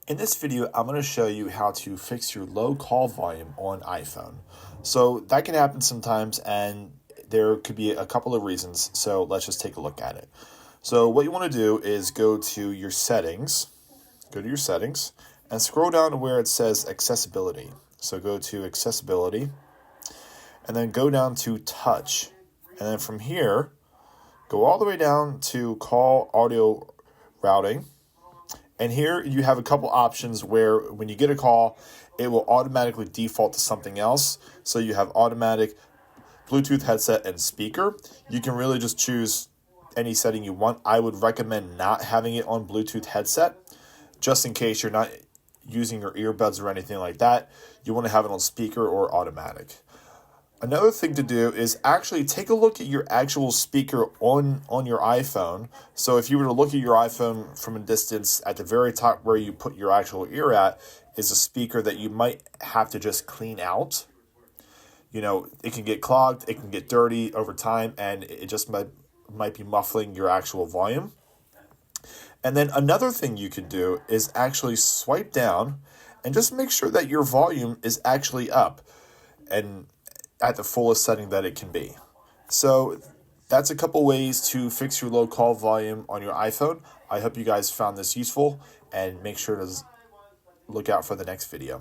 In this video, I'm going to show you how to fix your low call volume on iPhone. So that can happen sometimes, and there could be a couple of reasons. So let's just take a look at it. So what you want to do is go to your settings, and scroll down to where it says accessibility. So go to accessibility, and then go down to touch. And then from here, go all the way down to call audio routing. And here you have a couple options where when you get a call, it will automatically default to something else. So you have automatic Bluetooth headset and speaker. You can really just choose any setting you want. I would recommend not having it on Bluetooth headset, just in case you're not using your earbuds or anything like that. You want to have it on speaker or automatic. Another thing to do is actually take a look at your actual speaker on your iPhone. So if you were to look at your iPhone from a distance, at the very top where you put your actual ear at is a speaker that you might have to just clean out. You know, it can get clogged, it can get dirty over time, and it just might be muffling your actual volume. And then another thing you can do is actually swipe down and just make sure that your volume is actually up and at the fullest setting that it can be. So that's a couple ways to fix your low call volume on your iPhone. I hope you guys found this useful, and make sure to look out for the next video.